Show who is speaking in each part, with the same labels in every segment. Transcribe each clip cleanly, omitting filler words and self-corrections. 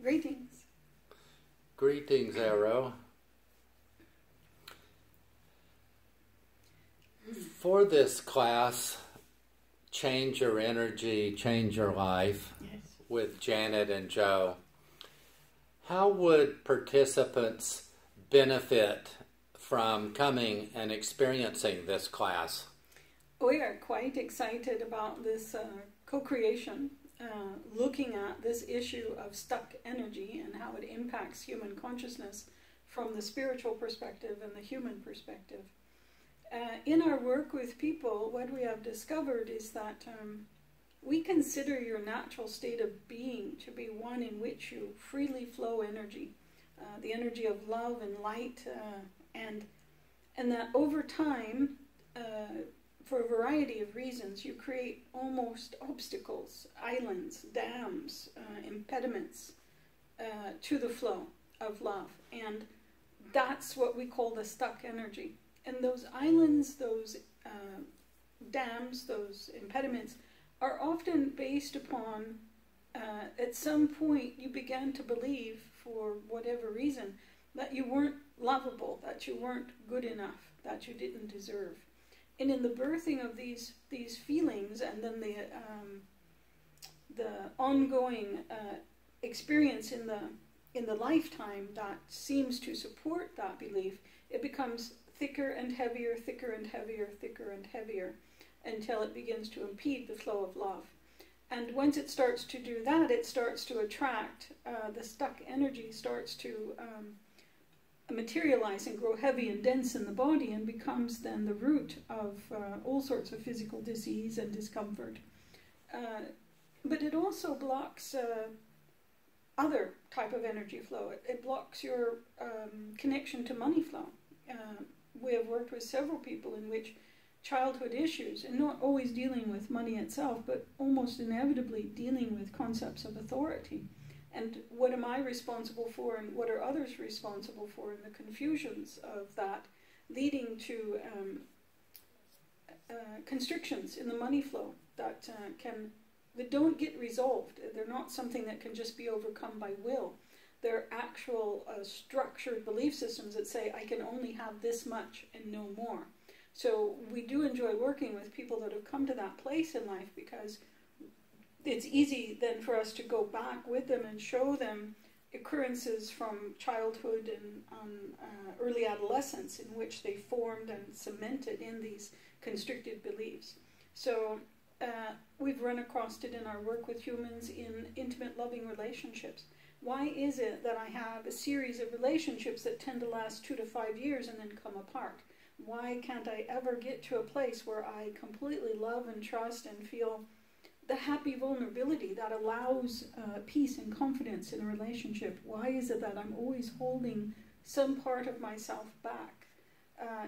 Speaker 1: Greetings.
Speaker 2: Greetings, Arrow. For this class, Change Your Energy, Change Your Life,
Speaker 1: Yes.
Speaker 2: with Janet and Joe, how would participants benefit from coming and experiencing this class?
Speaker 1: We are quite excited about this co-creation, looking at this issue of stuck energy and how it impacts human consciousness from the spiritual perspective and the human perspective. In our work with people, what we have discovered is that we consider your natural state of being to be one in which you freely flow energy, the energy of love and light, and that over time, for a variety of reasons, you create almost obstacles, islands, dams, impediments to the flow of love. And that's what we call the stuck energy. And those islands, those dams, those impediments are often based upon, at some point you began to believe, for whatever reason, that you weren't lovable, that you weren't good enough, that you didn't deserve. And in the birthing of these feelings, and then the ongoing experience in the lifetime that seems to support that belief, it becomes thicker and heavier, thicker and heavier, thicker and heavier, until it begins to impede the flow of love. And once it starts to do that, it starts to attract, the stuck energy starts to materialize and grow heavy and dense in the body, and becomes then the root of all sorts of physical disease and discomfort. But it also blocks other type of energy flow. It blocks your connection to money flow. We have worked with several people in which childhood issues, and not always dealing with money itself, but almost inevitably dealing with concepts of authority. And what am I responsible for, and what are others responsible for, and the confusions of that, leading to constrictions in the money flow that don't get resolved. They're not something that can just be overcome by will. They're actual structured belief systems that say, I can only have this much and no more. So we do enjoy working with people that have come to that place in life, because it's easy then for us to go back with them and show them occurrences from childhood and early adolescence in which they formed and cemented in these constricted beliefs. So we've run across it in our work with humans in intimate loving relationships. Why is it that I have a series of relationships that tend to last 2 to 5 years and then come apart? Why can't I ever get to a place where I completely love and trust and feel the happy vulnerability that allows peace and confidence in a relationship? Why is it that I'm always holding some part of myself back?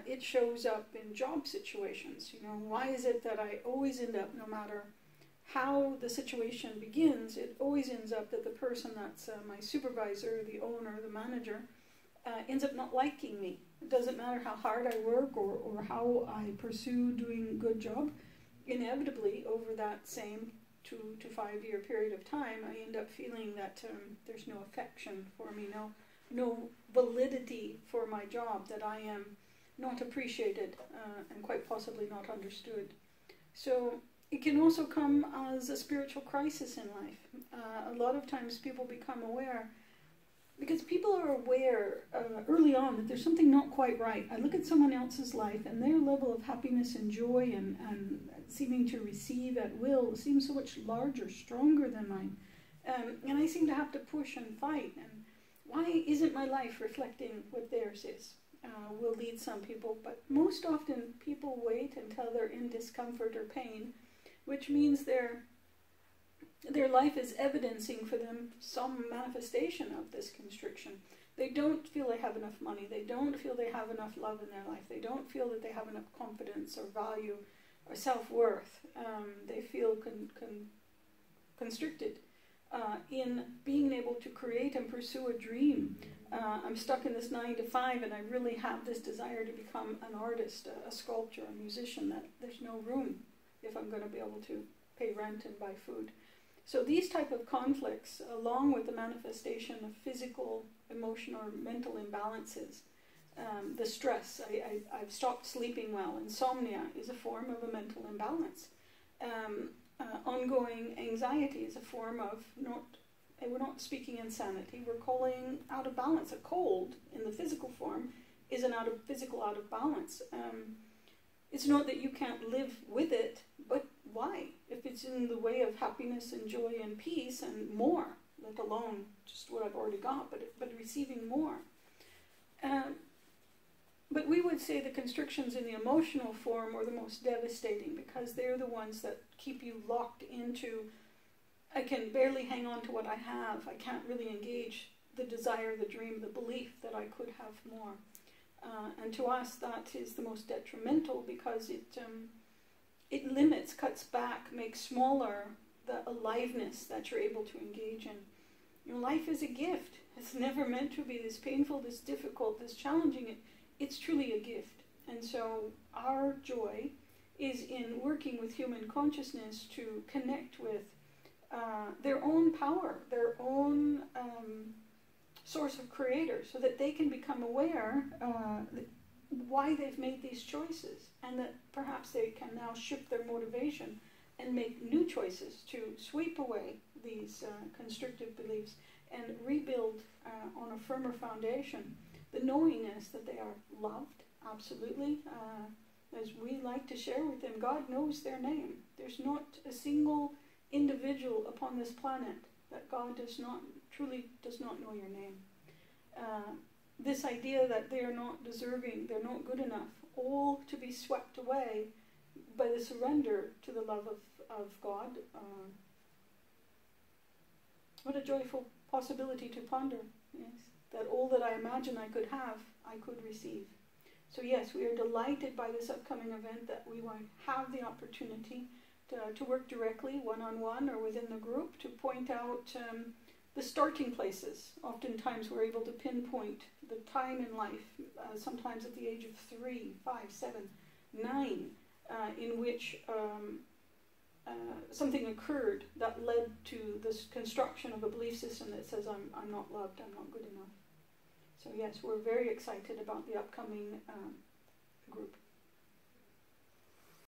Speaker 1: It shows up in job situations. You know, why is it that I always end up, no matter how the situation begins, it always ends up that the person that's my supervisor, the owner, the manager, ends up not liking me. It doesn't matter how hard I work or how I pursue doing a good job. Inevitably, over that same 2 to 5 year period of time, I end up feeling that there's no affection for me, no validity for my job, that I am not appreciated and quite possibly not understood. So it can also come as a spiritual crisis in life. A lot of times people become aware, because people are aware early on that there's something not quite right. I look at someone else's life, and their level of happiness and joy and seeming to receive at will seems so much larger, stronger than mine. And I seem to have to push and fight. And why isn't my life reflecting what theirs is? Will lead some people, but most often people wait until they're in discomfort or pain, which means their life is evidencing for them some manifestation of this constriction. They don't feel they have enough money. They don't feel they have enough love in their life. They don't feel that they have enough confidence or value or self-worth. They feel constricted in being able to create and pursue a dream. I'm stuck in this 9 to 5, and I really have this desire to become an artist, a sculptor, a musician, that there's no room if I'm going to be able to pay rent and buy food. So these type of conflicts, along with the manifestation of physical, emotional, or mental imbalances, the stress, I've stopped sleeping well, insomnia is a form of a mental imbalance. Ongoing anxiety is a form of we're not speaking insanity, we're calling out of balance. A cold in the physical form is an physical out of balance. It's not that you can't live with it, but why? If it's in the way of happiness and joy and peace and more, let alone just what I've already got, but receiving more. But we would say the constrictions in the emotional form are the most devastating, because they're the ones that keep you locked into, I can barely hang on to what I have, I can't really engage the desire, the dream, the belief that I could have more. And to us that is the most detrimental, because it limits, cuts back, makes smaller the aliveness that you're able to engage in. Your life is a gift. It's never meant to be this painful, this difficult, this challenging. It's truly a gift. And so our joy is in working with human consciousness to connect with their own power, their own source of creator, so that they can become aware why they've made these choices, and that perhaps they can now shift their motivation and make new choices to sweep away these constrictive beliefs and rebuild on a firmer foundation the knowingness that they are loved, absolutely. As we like to share with them, God knows their name. There's not a single individual upon this planet that God truly does not know your name. This idea that they are not deserving, they're not good enough, all to be swept away by the surrender to the love of God. What a joyful possibility to ponder, yes, that all that I imagine I could have, I could receive. So yes, we are delighted by this upcoming event, that we will have the opportunity to work directly, one-on-one or within the group, to point out the starting places. Oftentimes we're able to pinpoint the time in life, sometimes at the age of 3, 5, 7, 9, in which something occurred that led to this construction of a belief system that says I'm not loved, I'm not good enough. So yes, we're very excited about the upcoming group.